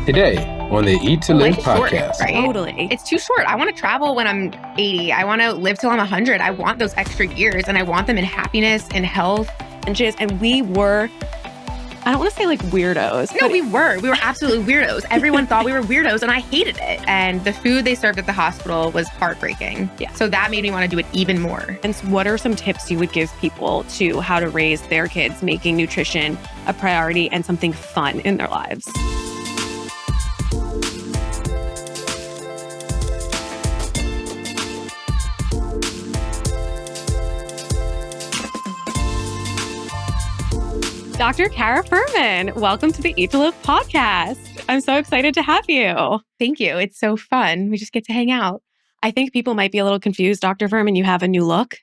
Today on the Eat to Live Life is short, podcast. right? Totally. It's too short. I want to travel when I'm 80. I want to live till I'm 100. I want those extra years, and I want them in happiness and health. And we were, I don't want to say like weirdos. No, we were. We were absolutely weirdos. Everyone thought we were weirdos, and I hated it. And the food they served at the hospital was heartbreaking. Yeah. So that made me want to do it even more. And so what are some tips you would give people to how to raise their kids, making nutrition a priority and something fun in their lives? Dr. Cara Fuhrman, welcome to the Eat to Live podcast. I'm so excited to have you. Thank you. It's so fun. We just get to hang out. I think people might be a little confused, Dr. Fuhrman. You have a new look.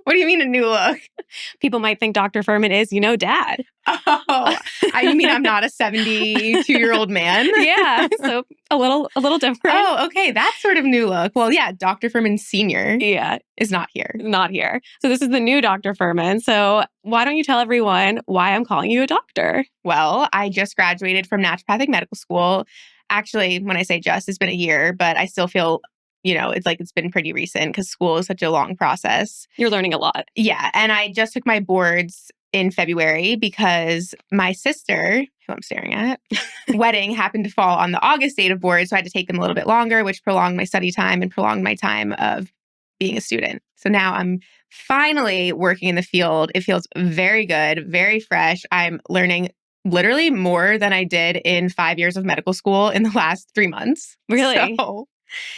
What do you mean a new look? People might think Dr. Fuhrman is, dad. Oh, you mean I'm not a 72-year-old man? Yeah, so a little different. Oh, okay. That sort of new look. Well, yeah, Dr. Fuhrman Sr. Yeah, is not here. not here. So this is the new Dr. Fuhrman. So why don't you tell everyone why I'm calling you a doctor? Well, I just graduated from naturopathic medical school. Actually, when I say just, it's been a year, but I still feel, it's been pretty recent because school is such a long process. You're learning a lot. Yeah. And I just took my boards in February because my sister, who I'm staring at, wedding happened to fall on the August date of boards. So I had to take them a little bit longer, which prolonged my study time and prolonged my time of being a student. So now I'm finally working in the field. It feels very good, very fresh. I'm learning literally more than I did in 5 years of medical school in the last 3 months. Really? So,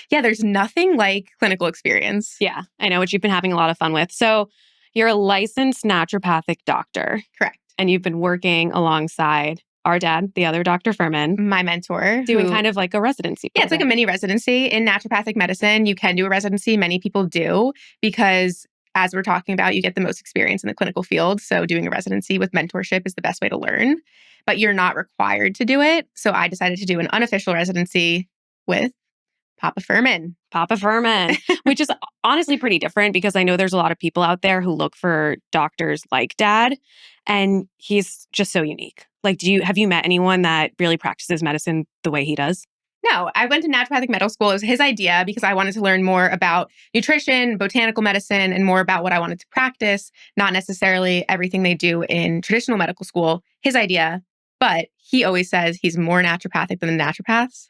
yeah, there's nothing like clinical experience. Yeah, I know what you've been having a lot of fun with. So you're a licensed naturopathic doctor. Correct. And you've been working alongside our dad, the other Dr. Fuhrman, My mentor. doing kind of like a residency. Yeah, it's like a mini residency in naturopathic medicine. You can do a residency. Many people do because, as we're talking about, you get the most experience in the clinical field. So doing a residency with mentorship is the best way to learn, but you're not required to do it. So I decided to do an unofficial residency with Papa Fuhrman. Papa Fuhrman, which is honestly pretty different because I know there's a lot of people out there who look for doctors like dad, and he's just so unique. Like, have you met anyone that really practices medicine the way he does? No, I went to naturopathic medical school. It was his idea because I wanted to learn more about nutrition, botanical medicine, and more about what I wanted to practice, not necessarily everything they do in traditional medical school. His idea, but he always says he's more naturopathic than the naturopaths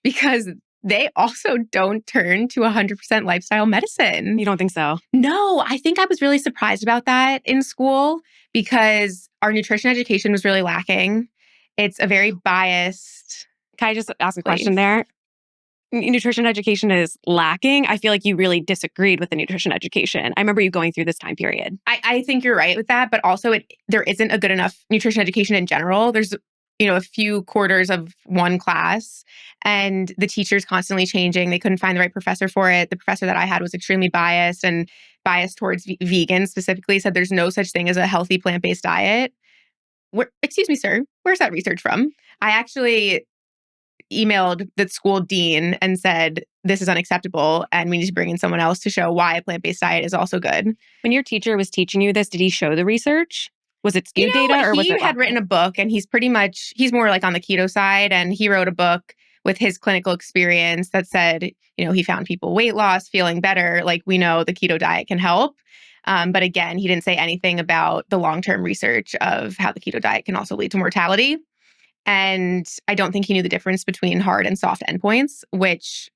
because they also don't turn to 100% lifestyle medicine. You don't think so? No, I think I was really surprised about that in school because our nutrition education was really lacking. It's a very biased. Can I just ask a question there? Nutrition education is lacking. I feel like you really disagreed with the nutrition education. I remember you going through this time period. I think you're right with that, but also there isn't a good enough nutrition education in general. There's a few quarters of one class and the teacher's constantly changing. They couldn't find the right professor for it. The professor that I had was extremely biased and biased towards vegans specifically, said there's no such thing as a healthy plant-based diet. Excuse me, sir, where's that research from? I actually emailed the school dean and said, this is unacceptable and we need to bring in someone else to show why a plant-based diet is also good. When your teacher was teaching you this, did he show the research? Was it skewed data or was it? He had written a book and he's more like on the keto side, and he wrote a book with his clinical experience that said, he found people weight loss, feeling better. Like, we know the keto diet can help. But again, he didn't say anything about the long-term research of how the keto diet can also lead to mortality. And I don't think he knew the difference between hard and soft endpoints, which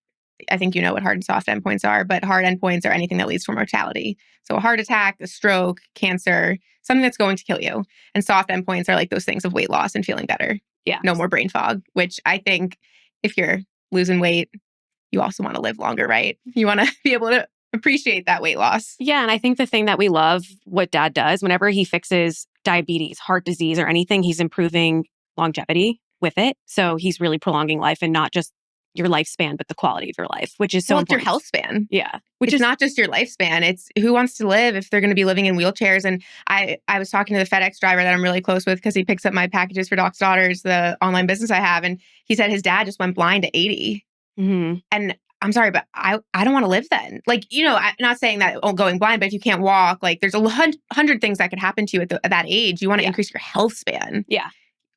I think you know what hard and soft endpoints are, but hard endpoints are anything that leads to mortality. So a heart attack, a stroke, cancer, something that's going to kill you. And soft endpoints are like those things of weight loss and feeling better. Yeah. No more brain fog, which I think if you're losing weight, you also want to live longer, right? You want to be able to appreciate that weight loss. Yeah. And I think the thing that we love what dad does, whenever he fixes diabetes, heart disease, or anything, he's improving longevity with it. So he's really prolonging life and not just your lifespan, but the quality of your life, which is so important. It's your health span. Yeah. Which is not just your lifespan. It's who wants to live if they're going to be living in wheelchairs. And I was talking to the FedEx driver that I'm really close with because he picks up my packages for Doc's Daughters, the online business I have. And he said his dad just went blind at 80. Mm-hmm. And I'm sorry, but I don't want to live then. Like, I'm not saying that going blind, but if you can't walk, like there's 100 things that could happen to you at that age. You want to increase your health span. Yeah.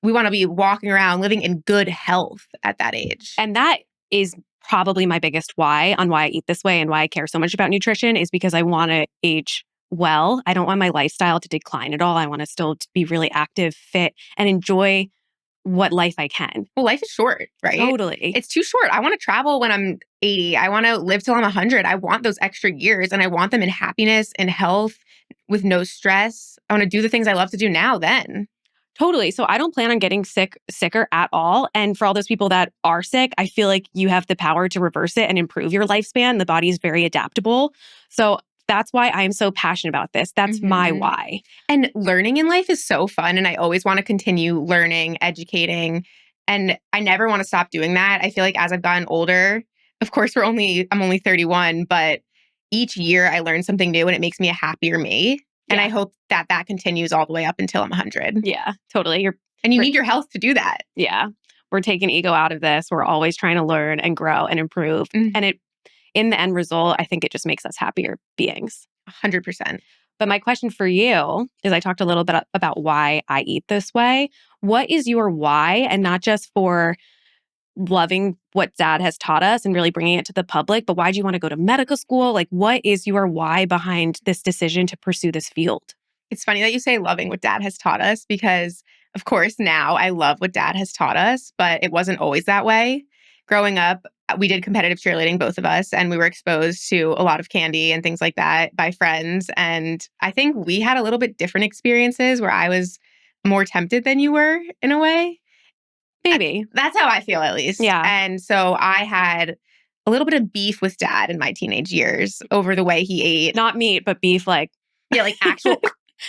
we want to be walking around living in good health at that age. And that is probably my biggest why on why I eat this way and why I care so much about nutrition is because I want to age well. I don't want my lifestyle to decline at all. I want to still be really active, fit, and enjoy what life I can. Well, life is short, right? Totally. It's too short. I want to travel when I'm 80. I want to live till I'm 100. I want those extra years, and I want them in happiness and health with no stress. I want to do the things I love to do now then. Totally. So I don't plan on getting sicker at all. And for all those people that are sick, I feel like you have the power to reverse it and improve your lifespan. The body is very adaptable. So that's why I'm so passionate about this. That's my why. And learning in life is so fun. And I always want to continue learning, educating. And I never want to stop doing that. I feel like as I've gotten older, of course, I'm only 31, but each year I learn something new and it makes me a happier me. And I hope that that continues all the way up until I'm 100. Yeah, totally. And you need your health to do that. Yeah. We're taking ego out of this. We're always trying to learn and grow and improve. And in the end result, I think it just makes us happier beings. 100%. But my question for you is I talked a little bit about why I eat this way. What is your why? And not just for loving what dad has taught us and really bringing it to the public, but why do you want to go to medical school? Like, what is your why behind this decision to pursue this field? It's funny that you say loving what dad has taught us because, of course, now I love what dad has taught us, but it wasn't always that way. Growing up, we did competitive cheerleading, both of us, and we were exposed to a lot of candy and things like that by friends. And I think we had a little bit different experiences where I was more tempted than you were in a way. Maybe. That's how I feel, at least. Yeah. And so I had a little bit of beef with dad in my teenage years over the way he ate. Not meat, but beef, like. Yeah, like actual...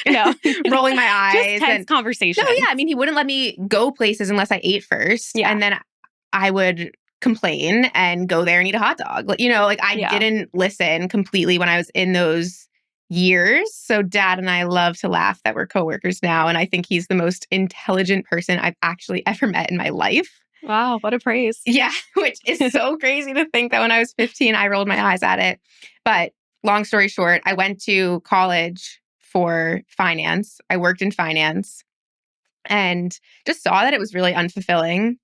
No. rolling my eyes. Just tense conversation. No, yeah. I mean, he wouldn't let me go places unless I ate first. Yeah. And then I would complain and go there and eat a hot dog. Like, I didn't listen completely when I was in those years. So dad and I love to laugh that we're coworkers now. And I think he's the most intelligent person I've actually ever met in my life. Wow, what a praise. Yeah, which is so crazy to think that when I was 15, I rolled my eyes at it. But long story short, I went to college for finance. I worked in finance and just saw that it was really unfulfilling.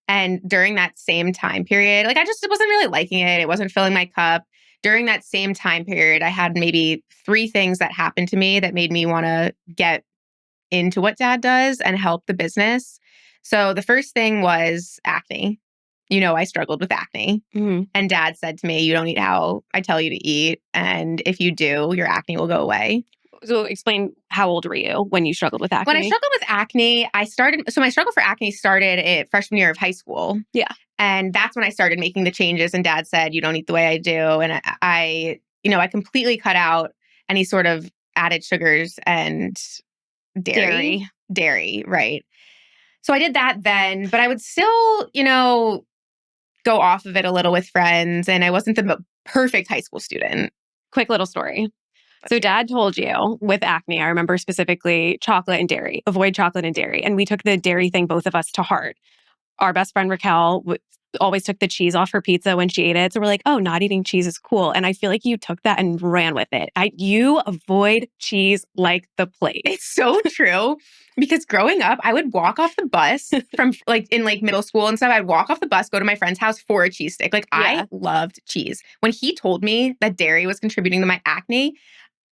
And during that same time period, I just wasn't really liking it. It wasn't filling my cup. During that same time period, I had maybe 3 things that happened to me that made me want to get into what dad does and help the business. So the first thing was acne. I struggled with acne. And dad said to me, you don't eat how I tell you to eat. And if you do, your acne will go away. So explain, how old were you when you struggled with acne? When I struggled with acne, my struggle for acne started at freshman year of high school. Yeah. And that's when I started making the changes. And dad said, you don't eat the way I do. And I completely cut out any sort of added sugars and dairy, right. So I did that then, but I would still, go off of it a little with friends. And I wasn't the perfect high school student. Quick little story. So dad told you with acne, I remember specifically chocolate and dairy, avoid chocolate and dairy. And we took the dairy thing, both of us, to heart. Our best friend Raquel always took the cheese off her pizza when she ate it. So we're like, oh, not eating cheese is cool. And I feel like you took that and ran with it. You avoid cheese like the plague. It's so true. Because growing up, I would walk off the bus from in middle school and stuff. I'd walk off the bus, go to my friend's house for a cheese stick. I loved cheese. When he told me that dairy was contributing to my acne,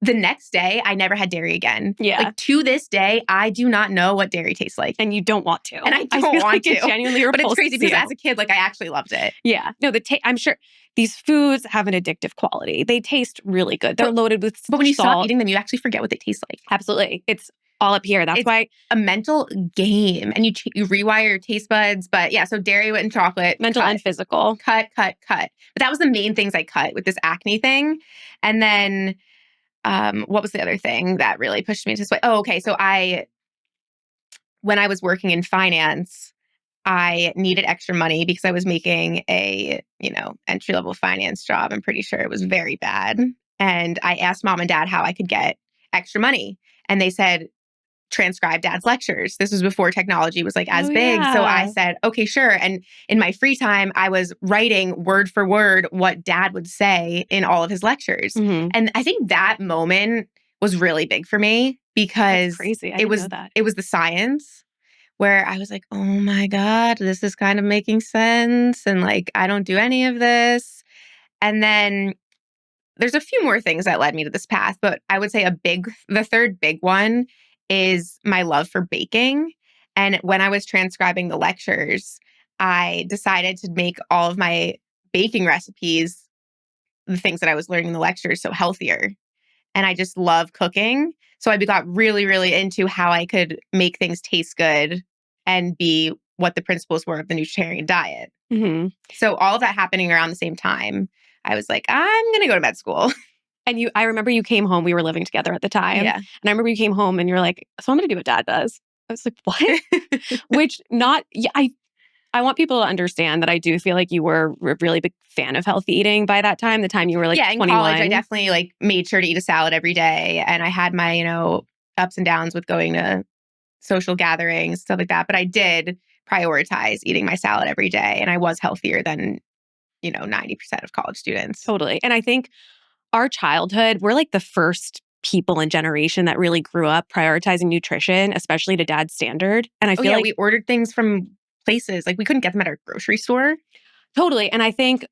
the next day, I never had dairy again. Yeah. To this day, I do not know what dairy tastes like. And you don't want to. And I don't feel want like to. It genuinely repulses but it's crazy because as a kid, I actually loved it. Yeah. No, I'm sure these foods have an addictive quality. They taste really good. They're loaded with But when you salt. stop eating them, you actually forget what they taste like. Absolutely. It's all up here. That's why a mental game, and you rewire your taste buds. But yeah, so dairy and chocolate, mental and physical, cut. But that was the main things I cut with this acne thing. And then, what was the other thing that really pushed me to this way? Oh, okay. So when I was working in finance, I needed extra money because I was making a entry-level finance job. I'm pretty sure it was very bad. And I asked mom and dad how I could get extra money, and they said, transcribe dad's lectures. This was before technology was as big. Yeah. So I said, okay, sure. And in my free time, I was writing word for word what dad would say in all of his lectures. And I think that moment was really big for me because That's crazy. it was the science, where I was like, oh my God, this is kind of making sense. And like, I don't do any of this. And then there's a few more things that led me to this path, but I would say the third big one is my love for baking. And when I was transcribing the lectures, I decided to make all of my baking recipes, the things that I was learning in the lectures, so healthier. And I just love cooking. So I got really, really into how I could make things taste good and be what the principles were of the Nutritarian diet. Mm-hmm. So all of that happening around the same time, I was like, I'm going to go to med school. And I remember you came home, we were living together at the time. Yeah. And I remember you came home and you're like, so I'm going to do what dad does. I was like, what? Which I want people to understand that I do feel like you were a really big fan of healthy eating by that time, the time you were like yeah, in 21. college, I definitely like made sure to eat a salad every day. And I had my, ups and downs with going to social gatherings, stuff like that. But I did prioritize eating my salad every day. And I was healthier than, 90% of college students. Totally. And I think our childhood, we're like the first people and generation that really grew up prioritizing nutrition, especially to dad's standard. And I feel like we ordered things from places, like we couldn't get them at our grocery store. Totally. And I think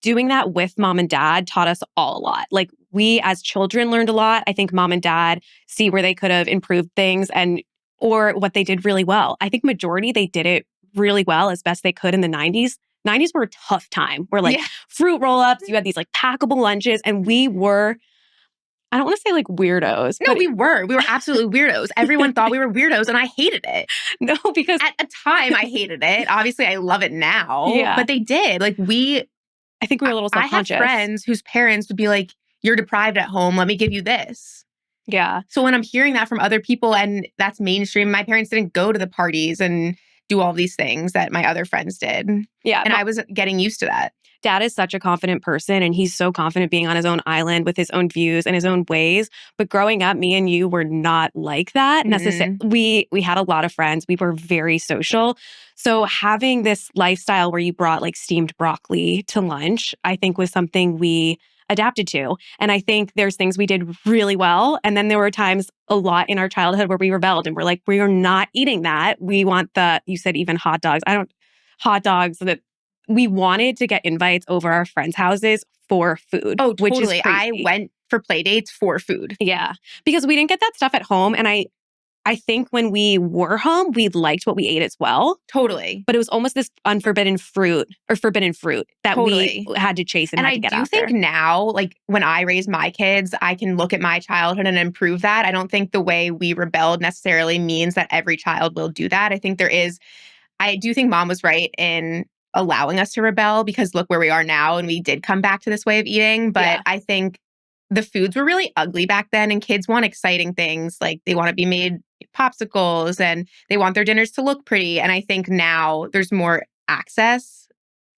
doing that with mom and dad taught us all a lot. Like we as children learned a lot. I think mom and dad see where they could have improved things or what they did really well. I think majority they did it really well as best they could in the 90s. 90s were a tough time. We're like fruit roll-ups, you had these like packable lunches, and we were, I don't want to say like weirdos. No, we were. We were absolutely weirdos. Everyone thought we were weirdos and I hated it. No, because at a time I hated it. Obviously, I love it now. Yeah. But they did. Like I think we were a little self-conscious. I had friends whose parents would be like, you're deprived at home. Let me give you this. Yeah. So when I'm hearing that from other people and that's mainstream, my parents didn't go to the parties and do all these things that my other friends did. Yeah. And I was getting used to that. Dad is such a confident person and he's so confident being on his own island with his own views and his own ways. But growing up, me and you were not like that necessarily. We had a lot of friends. We were very social. So having this lifestyle where you brought like steamed broccoli to lunch, I think was something we adapted to. And I think there's things we did really well. And then there were times a lot in our childhood where we rebelled and we're like, we are not eating that. We want you said even hot dogs. Hot dogs that we wanted to get invites over our friends' houses for food. Oh, totally. Which is crazy. I went for play dates for food. Yeah. Because we didn't get that stuff at home. And I think when we were home, we liked what we ate as well. Totally. But it was almost this forbidden fruit that we had to chase and had to get out there. And I do think now, like when I raise my kids, I can look at my childhood and improve that. I don't think the way we rebelled necessarily means that every child will do that. I do think mom was right in allowing us to rebel because look where we are now and we did come back to this way of eating. But I think the foods were really ugly back then and kids want exciting things. Like they want to be made popsicles and they want their dinners to look pretty. And I think now there's more access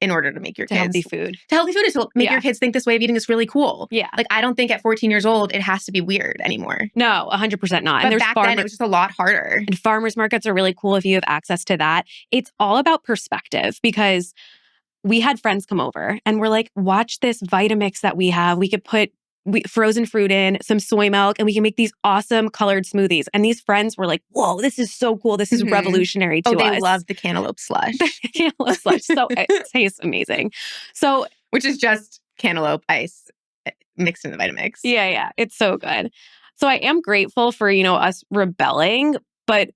in order to make your kids healthy food. To healthy food is to make your kids think this way of eating is really cool. Yeah. Like I don't think at 14 years old it has to be weird anymore. No, 100% not. But back then it was just a lot harder. And farmers markets are really cool if you have access to that. It's all about perspective because we had friends come over and we're like, watch this Vitamix that we have. We could put frozen fruit in, some soy milk, and we can make these awesome colored smoothies. And these friends were like, whoa, this is so cool. This is revolutionary to us. Oh, they love the cantaloupe slush. Cantaloupe slush. So it tastes amazing. So, which is just cantaloupe ice mixed in the Vitamix. Yeah. It's so good. So I am grateful for, us rebelling, but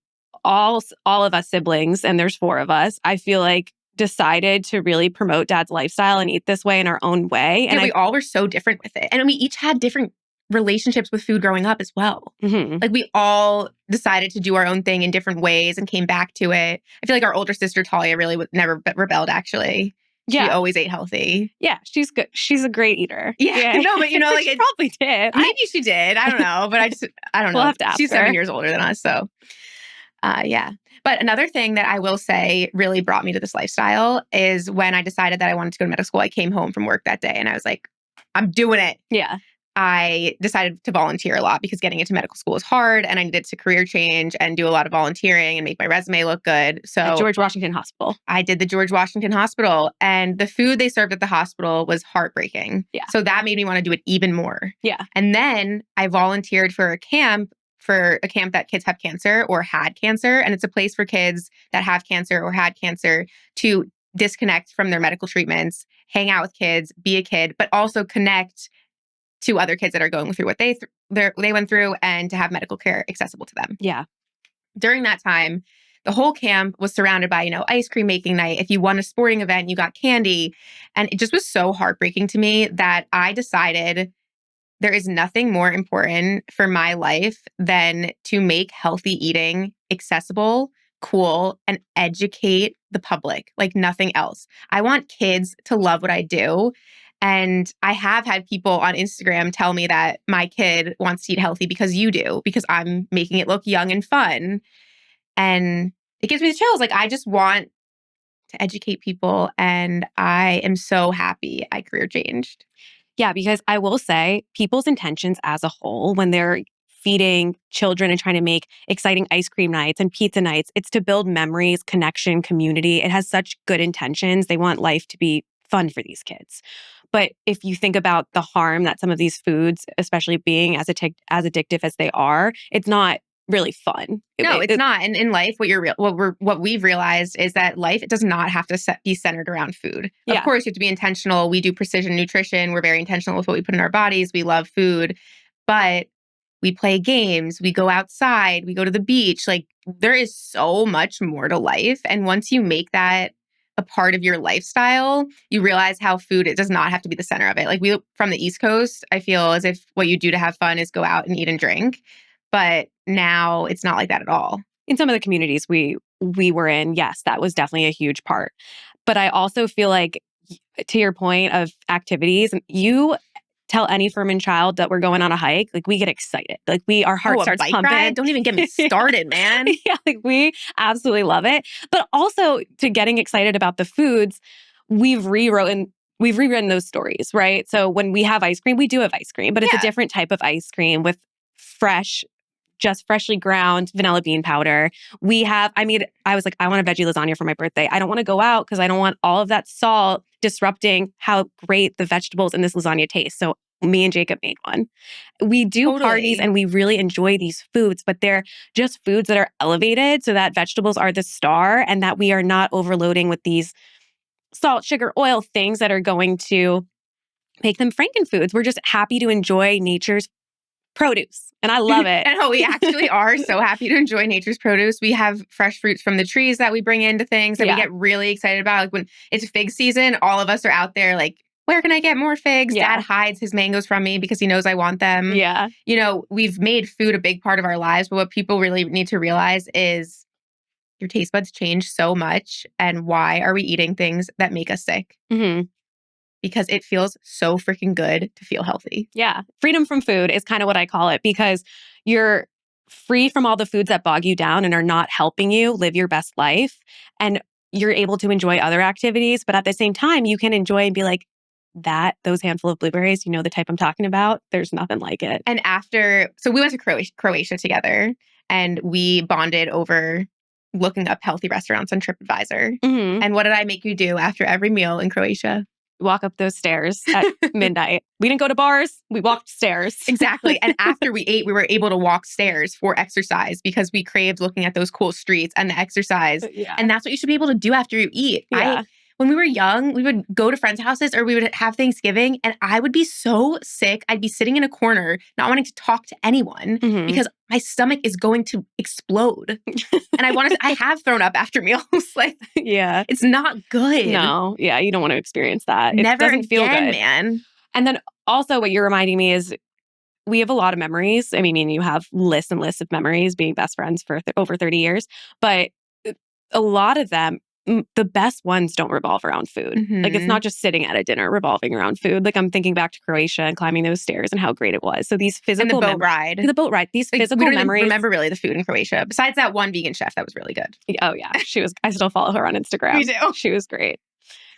all of us siblings, and there's 4 of us, I feel like decided to really promote dad's lifestyle and eat this way in our own way. And we all were so different with it. And we each had different relationships with food growing up as well. Mm-hmm. Like we all decided to do our own thing in different ways and came back to it. I feel like our older sister Talia really never rebelled actually. She always ate healthy. Yeah, she's good. She's a great eater. Yeah. No, but like she probably did. Maybe she did. I don't know. But I don't know. We'll have to ask She's her. 7 years older than us. So yeah. But another thing that I will say really brought me to this lifestyle is when I decided that I wanted to go to medical school, I came home from work that day and I was like, I'm doing it. Yeah. I decided to volunteer a lot because getting into medical school is hard and I needed to career change and do a lot of volunteering and make my resume look good. So at George Washington Hospital. I did the George Washington Hospital and the food they served at the hospital was heartbreaking. Yeah. So that made me want to do it even more. Yeah. And then I volunteered for a camp for a camp that kids have cancer or had cancer. And it's a place for kids that have cancer or had cancer to disconnect from their medical treatments, hang out with kids, be a kid, but also connect to other kids that are going through what they went through and to have medical care accessible to them. Yeah. During that time, the whole camp was surrounded by, ice cream making night. If you won a sporting event, you got candy. And it just was so heartbreaking to me that I decided there is nothing more important for my life than to make healthy eating accessible, cool, and educate the public like nothing else. I want kids to love what I do. And I have had people on Instagram tell me that my kid wants to eat healthy because you do, because I'm making it look young and fun. And it gives me the chills. Like, I just want to educate people. And I am so happy I career changed. Yeah, because I will say people's intentions as a whole, when they're feeding children and trying to make exciting ice cream nights and pizza nights, it's to build memories, connection, community. It has such good intentions. They want life to be fun for these kids. But if you think about the harm that some of these foods, especially being as addictive as they are, it's not really fun. No, it's not. And in life, what we've realized is that life, it does not have to be centered around food. Yeah. Of course, you have to be intentional. We do precision nutrition. We're very intentional with what we put in our bodies. We love food, but we play games. We go outside. We go to the beach. Like, there is so much more to life. And once you make that a part of your lifestyle, you realize how food, it does not have to be the center of it. Like, we from the East Coast, I feel as if what you do to have fun is go out and eat and drink. But now it's not like that at all. In some of the communities we were in, yes, that was definitely a huge part. But I also feel like, to your point of activities, you tell any Fuhrman child that we're going on a hike, like, we get excited. Like, our heart starts bike pumping. Ride? Don't even get me started, man. Yeah, like, we absolutely love it. But also, to getting excited about the foods, we've rewritten those stories, right? So when we have ice cream, we do have ice cream, but it's a different type of ice cream with freshly ground vanilla bean powder. I was like, I want a veggie lasagna for my birthday. I don't want to go out because I don't want all of that salt disrupting how great the vegetables in this lasagna taste. So me and Jacob made one. We do parties and we really enjoy these foods, but they're just foods that are elevated so that vegetables are the star and that we are not overloading with these salt, sugar, oil things that are going to make them frankenfoods. We're just happy to enjoy nature's produce. And I love it. And we actually are so happy to enjoy nature's produce. We have fresh fruits from the trees that we bring into things that we get really excited about. Like, when it's fig season, all of us are out there like, where can I get more figs? Dad hides his mangoes from me because he knows I want them. Yeah. We've made food a big part of our lives, but what people really need to realize is your taste buds change so much. And why are we eating things that make us sick? Mm-hmm. Because it feels so freaking good to feel healthy. Yeah. Freedom from food is kind of what I call it, because you're free from all the foods that bog you down and are not helping you live your best life. And you're able to enjoy other activities, but at the same time, you can enjoy and be like, those handful of blueberries, the type I'm talking about, there's nothing like it. And so we went to Croatia together, and we bonded over looking up healthy restaurants on TripAdvisor. Mm-hmm. And what did I make you do after every meal in Croatia? Walk up those stairs at midnight. We didn't go to bars. We walked stairs. Exactly. And after we ate, we were able to walk stairs for exercise because we craved looking at those cool streets and the exercise. Yeah. And that's what you should be able to do after you eat. Yeah. When we were young, we would go to friends' houses or we would have Thanksgiving, and I would be so sick. I'd be sitting in a corner, not wanting to talk to anyone because my stomach is going to explode. And I have thrown up after meals. Like, yeah, it's not good. No, yeah, you don't want to experience that. Never it doesn't feel again, good, man. And then also, what you're reminding me is we have a lot of memories. I mean, you have lists and lists of memories being best friends for over 30 years, but a lot of them, the best ones don't revolve around food. Mm-hmm. Like, it's not just sitting at a dinner revolving around food. Like, I'm thinking back to Croatia and climbing those stairs and how great it was. So these physical and the boat ride, these like, physical we don't memories. Even remember really the food in Croatia. Besides that one vegan chef that was really good. Oh yeah, she was. I still follow her on Instagram. Me too. She was great.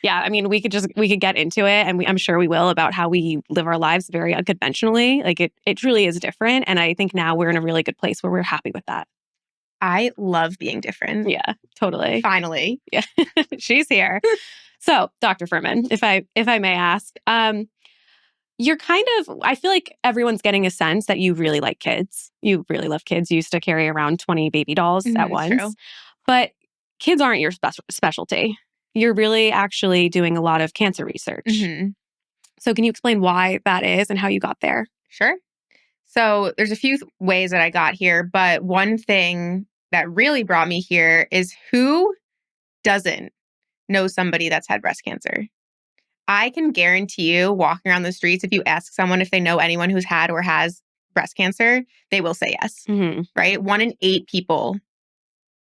Yeah, I mean, we could get into it, and I'm sure we will, about how we live our lives very unconventionally. Like, it truly is different, and I think now we're in a really good place where we're happy with that. I love being different. Yeah, totally. Finally. Yeah. She's here. So, Dr. Fuhrman, if I may ask, you're kind of, I feel like everyone's getting a sense that you really like kids. You really love kids. You used to carry around 20 baby dolls at It's true. once. But kids aren't your specialty. You're really actually doing a lot of cancer research. So can you explain why that is and how you got there? Sure. So there's a few ways that I got here, but one thing that really brought me here is who doesn't know somebody that's had breast cancer? I can guarantee you, walking around the streets, if you ask someone if they know anyone who's had or has breast cancer, they will say yes, right? 1 in 8 people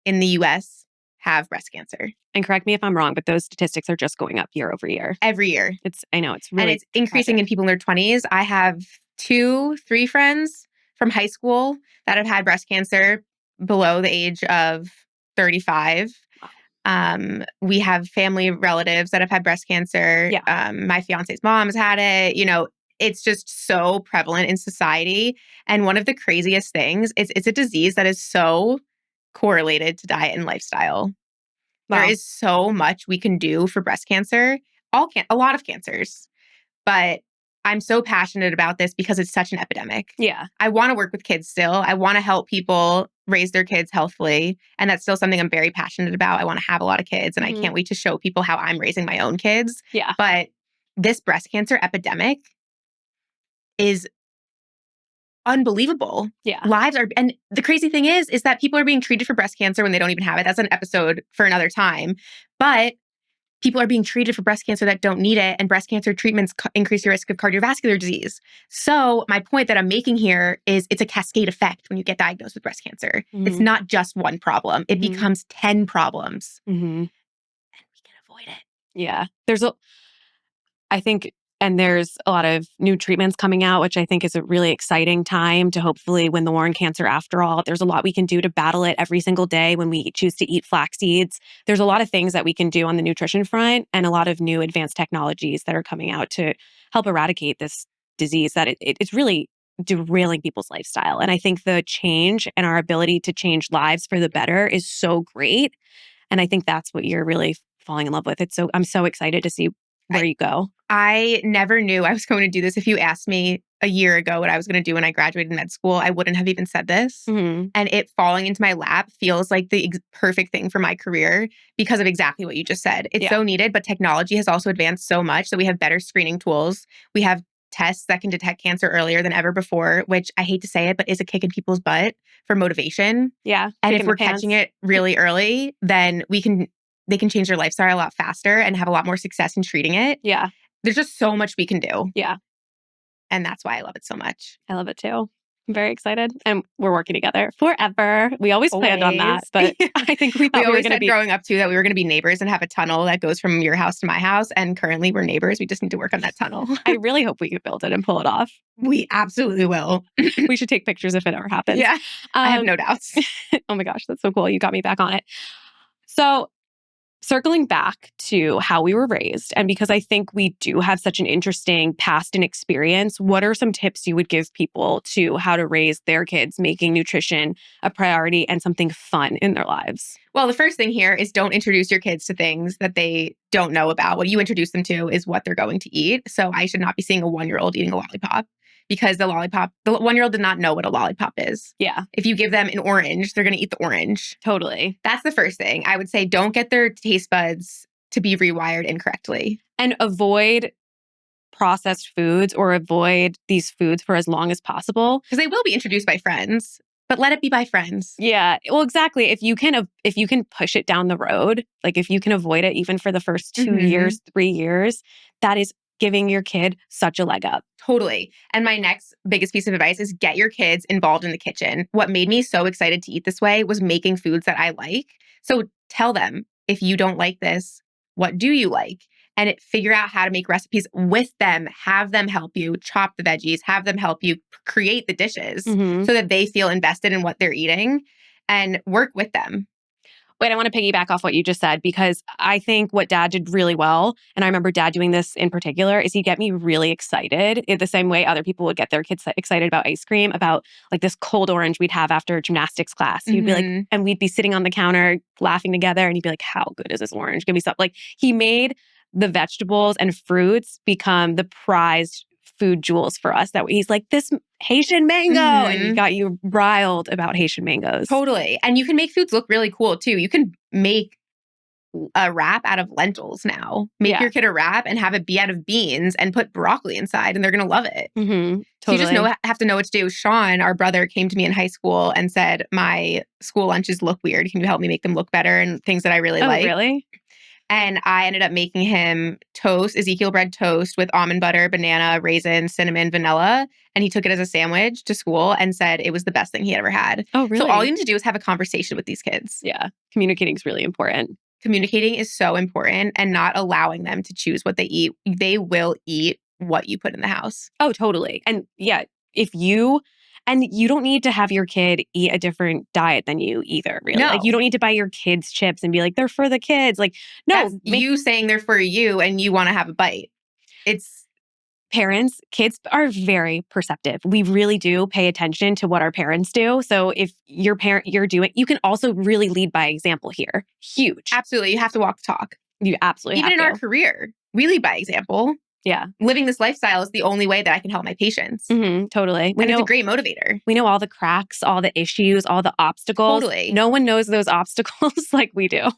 in the US have breast cancer. And correct me if I'm wrong, but those statistics are just going up year over year. Every year. I know, it's really And it's increasing in people in their 20s. I have 2, 3 friends from high school that have had breast cancer below the age of 35. We have family relatives that have had breast cancer. Yeah. My fiance's mom has had it. It's just so prevalent in society. And one of the craziest things is it's a disease that is so correlated to diet and lifestyle. Wow. There is so much we can do for breast cancer, a lot of cancers. But I'm so passionate about this because it's such an epidemic. Yeah. I want to work with kids still. I want to help people raise their kids healthfully. And that's still something I'm very passionate about. I want to have a lot of kids and I can't wait to show people how I'm raising my own kids. Yeah. But this breast cancer epidemic is unbelievable. Yeah. And the crazy thing is that people are being treated for breast cancer when they don't even have it. That's an episode for another time. But people are being treated for breast cancer that don't need it, and breast cancer treatments increase your risk of cardiovascular disease. So my point that I'm making here is it's a cascade effect when you get diagnosed with breast cancer. It's not just one problem. It becomes 10 problems. And we can avoid it. Yeah. I think, and there's a lot of new treatments coming out, which I think is a really exciting time to hopefully win the war on cancer after all. There's a lot we can do to battle it every single day when we choose to eat flax seeds. There's a lot of things that we can do on the nutrition front and a lot of new advanced technologies that are coming out to help eradicate this disease that it's really derailing people's lifestyle. And I think the change and our ability to change lives for the better is so great. And I think that's what you're really falling in love with. I'm so excited to see where you go. I never knew I was going to do this. If you asked me a year ago what I was going to do when I graduated med school, I wouldn't have even said this. And it falling into my lap feels like the perfect thing for my career because of exactly what you just said. It's so needed, but technology has also advanced so much that we have better screening tools. We have tests that can detect cancer earlier than ever before, which I hate to say it, but is a kick in people's butt for motivation. Yeah. And if we're catching it really early, then they can change their lifestyle a lot faster and have a lot more success in treating it. Yeah. There's just so much we can do. Yeah. And that's why I love it so much. I love it too. I'm very excited. And we're working together forever. We always planned on that, but I think we thought we were going to be growing up too that we were going to be neighbors and have a tunnel that goes from your house to my house. And currently we're neighbors. We just need to work on that tunnel. I really hope we can build it and pull it off. We absolutely will. We should take pictures if it ever happens. Yeah. I have no doubts. Oh my gosh, that's so cool. You got me back on it. So circling back to how we were raised, and because I think we do have such an interesting past and experience, what are some tips you would give people to how to raise their kids, making nutrition a priority and something fun in their lives? Well, the first thing here is don't introduce your kids to things that they don't know about. What you introduce them to is what they're going to eat. So I should not be seeing a 1-year-old eating a lollipop because the 1-year-old did not know what a lollipop is. Yeah. If you give them an orange, they're going to eat the orange. Totally. That's the first thing. I would say don't get their taste buds to be rewired incorrectly. And avoid processed foods or avoid these foods for as long as possible. Because they will be introduced by friends, but let it be by friends. Yeah. Well, exactly. If you can push it down the road, like if you can avoid it even for the first 2 years, 3 years, that is giving your kid such a leg up. Totally. And my next biggest piece of advice is get your kids involved in the kitchen. What made me so excited to eat this way was making foods that I like. So tell them, if you don't like this, what do you like? And figure out how to make recipes with them. Have them help you chop the veggies. Have them help you create the dishes so that they feel invested in what they're eating and work with them. Wait, I want to piggyback off what you just said because I think what Dad did really well, and I remember Dad doing this in particular, is he'd get me really excited in the same way other people would get their kids excited about ice cream, about like this cold orange we'd have after gymnastics class. He'd be like, and we'd be sitting on the counter laughing together and he'd be like, how good is this orange? Give me something. Like he made the vegetables and fruits become the prized food jewels for us that he's like, this Haitian mango. And he got you riled about Haitian mangoes. Totally. And you can make foods look really cool too. You can make a wrap out of lentils now. Make your kid a wrap and have it be out of beans and put broccoli inside, and they're going to love it. Totally. So you just have to know what to do. Sean, our brother, came to me in high school and said, my school lunches look weird. Can you help me make them look better? And things that I really like. Really? And I ended up making him toast, Ezekiel bread toast with almond butter, banana, raisin, cinnamon, vanilla. And he took it as a sandwich to school and said it was the best thing he ever had. Oh, really? So all you need to do is have a conversation with these kids. Yeah. Communicating is really important. Communicating is so important, and not allowing them to choose what they eat. They will eat what you put in the house. Oh, totally. And yeah, you don't need to have your kid eat a different diet than you either, really. No. Like, you don't need to buy your kids chips and be like, they're for the kids. Like, no. That's you saying they're for you and you want to have a bite. It's parents, kids are very perceptive. We really do pay attention to what our parents do. So if your parent, you're doing, you can also really lead by example here. Huge. Absolutely. You have to walk the talk. You absolutely Even have in to. our career, we lead by example. Yeah. Living this lifestyle is the only way that I can help my patients. Totally. And it's a great motivator. We know all the cracks, all the issues, all the obstacles. Totally. No one knows those obstacles like we do,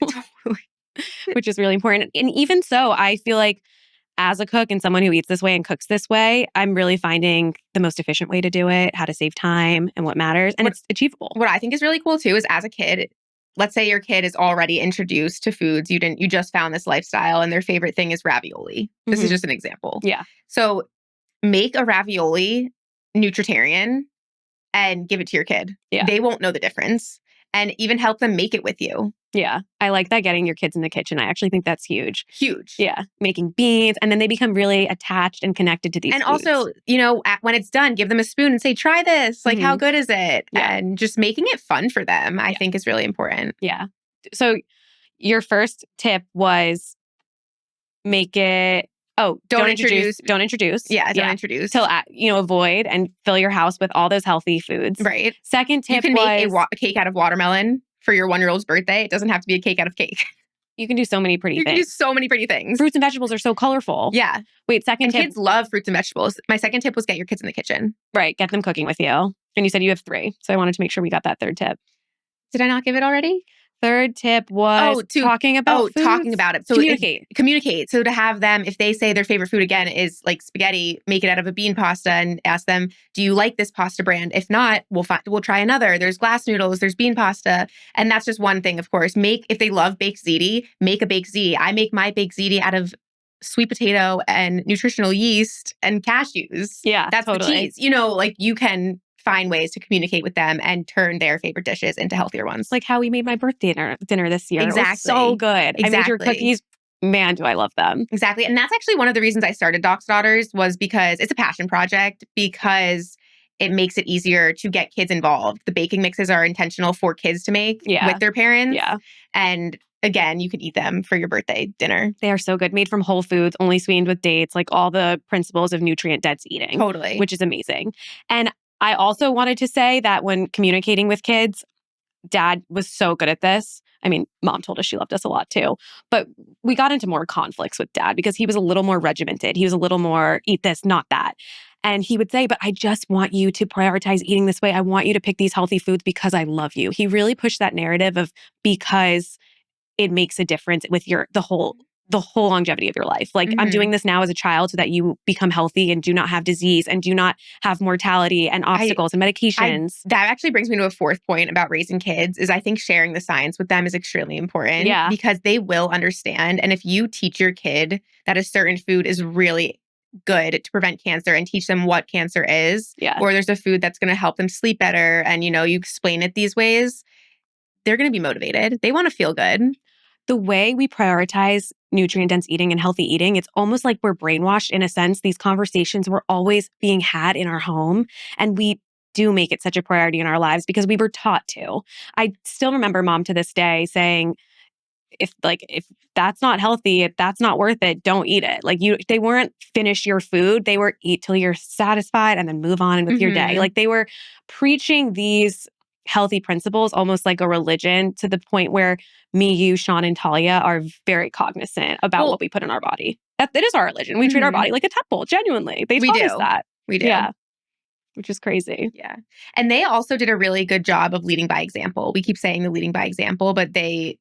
which is really important. And even so, I feel like as a cook and someone who eats this way and cooks this way, I'm really finding the most efficient way to do it, how to save time and what matters. And it's achievable. What I think is really cool too is, as a kid, let's say your kid is already introduced to foods. You just found this lifestyle and their favorite thing is ravioli. This is just an example. Yeah. So make a ravioli Nutritarian and give it to your kid. Yeah. They won't know the difference, and even help them make it with you. Yeah. I like that, getting your kids in the kitchen. I actually think that's huge. Huge. Yeah. Making beans. And then they become really attached and connected to these And foods. also, when it's done, give them a spoon and say, try this. Like, how good is it? Yeah. And just making it fun for them, I think, is really important. Yeah. So your first tip was make it... Oh, don't introduce. Don't introduce. Yeah, don't introduce. Avoid and fill your house with all those healthy foods. Right. Second tip, you can make a cake out of watermelon for your 1-year-old's birthday. It doesn't have to be a cake out of cake. You can do so many pretty things. You can do so many pretty things. Fruits and vegetables are so colorful. Yeah. Wait, second tip. Kids love fruits and vegetables. My second tip was get your kids in the kitchen. Right. Get them cooking with you. And you said you have 3. So I wanted to make sure we got that third tip. Did I not give it already? Third tip was talking about foods. Talking about it. So communicate. So to have them, if they say their favorite food again is like spaghetti, make it out of a bean pasta and ask them, do you like this pasta brand? If not, we'll try another. There's glass noodles, there's bean pasta. And that's just one thing, of course. If they love baked ziti, make a baked ziti. I make my baked ziti out of sweet potato and nutritional yeast and cashews. Yeah, that's totally. the cheese. You can find ways to communicate with them and turn their favorite dishes into healthier ones. Like how we made my birthday dinner this year. Exactly. It was so good. Exactly. I made your cookies. Man, do I love them. Exactly. And that's actually one of the reasons I started Doc's Daughters, was because it's a passion project, because it makes it easier to get kids involved. The baking mixes are intentional for kids to make with their parents. Yeah. And again, you can eat them for your birthday dinner. They are so good. Made from whole foods, only sweetened with dates, like all the principles of nutrient-dense eating. Totally. Which is amazing. And I also wanted to say that when communicating with kids, Dad was so good at this. I mean, Mom told us she loved us a lot too. But we got into more conflicts with Dad because he was a little more regimented. He was a little more eat this, not that. And he would say, but I just want you to prioritize eating this way. I want you to pick these healthy foods because I love you. He really pushed that narrative of because it makes a difference with the whole longevity of your life. Like, I'm doing this now as a child so that you become healthy and do not have disease and do not have mortality and obstacles and medications. That actually brings me to a fourth point about raising kids, is I think sharing the science with them is extremely important. Yeah. Because they will understand. And if you teach your kid that a certain food is really good to prevent cancer and teach them what cancer is, or there's a food that's going to help them sleep better, and you explain it these ways, they're going to be motivated. They want to feel good. The way we prioritize nutrient-dense eating and healthy eating, it's almost like we're brainwashed in a sense. These conversations were always being had in our home, and we do make it such a priority in our lives because we were taught to. I still remember Mom to this day saying, if that's not healthy, if that's not worth it, don't eat it. Like, they weren't finish your food. They were eat till you're satisfied and then move on with your day. Like, they were preaching these healthy principles almost like a religion, to the point where me, you, Sean, and Talia are very cognizant about what we put in our body. That is our religion. We treat our Mhm. body like a temple, genuinely. They We taught us do. that. We do. Yeah. Which is crazy. Yeah. And they also did a really good job of leading by example. We keep saying the leading by example, but they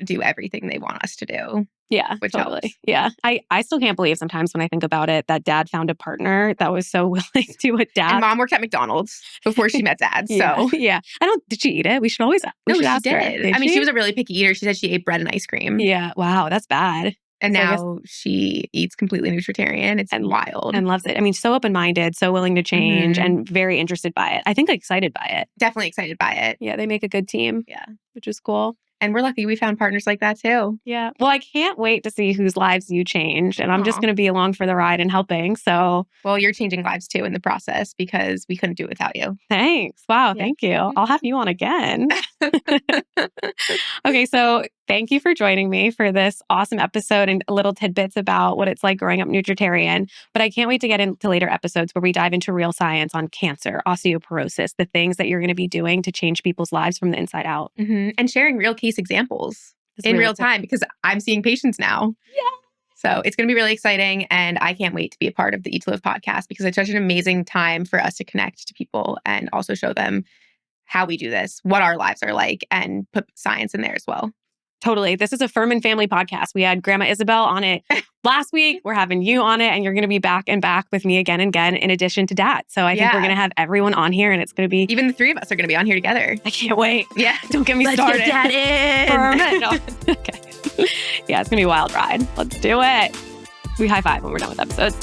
do everything they want us to do. Yeah, Which totally. helps. Yeah. I still can't believe sometimes when I think about it that dad found a partner that was so willing to do what dad. And mom worked at McDonald's before she met dad. Yeah. So Yeah. Did she eat it? We should always no, should she ask her. did. I mean, she was a really picky eater. She said she ate bread and ice cream. Yeah. Wow. That's bad. And So I guess- now she eats completely Nutritarian. It's wild. And loves it. I mean, so open-minded, so willing to change, Mhm. and very interested by it. I think excited by it. Definitely excited by it. Yeah, they make a good team. Yeah. Which is cool. And we're lucky we found partners like that too. Yeah. Well, I can't wait to see whose lives you change. And I'm just Aw. going to be along for the ride and helping. So Well, you're changing lives too in the process because we couldn't do it without you. thanks. Wow. Yeah. Thank you. I'll have you on again. Okay. So thank you for joining me for this awesome episode and little tidbits about what it's like growing up Nutritarian. But I can't wait to get into later episodes where we dive into real science on cancer, osteoporosis, the things that you're going to be doing to change people's lives from the inside out. Mhm. And sharing real case examples It's in really real cool. time because I'm seeing patients now. Yeah. So it's going to be really exciting. And I can't wait to be a part of the Eat to Live podcast because it's such an amazing time for us to connect to people and also show them how we do this, what our lives are like, and put science in there as well. Totally. This is a Fuhrman family podcast. We had Grandma Isabel on it last week. We're having you on it, and you're going to be back and back with me again and again, in addition to Dad. So I think we're going to have everyone on here, and it's going to be... Even the three of us are going to be on here together. I can't wait. Yeah. Don't get me Let's started. get Dad in. No. Okay. Yeah, it's going to be a wild ride. Let's do it. We high five when we're done with episodes.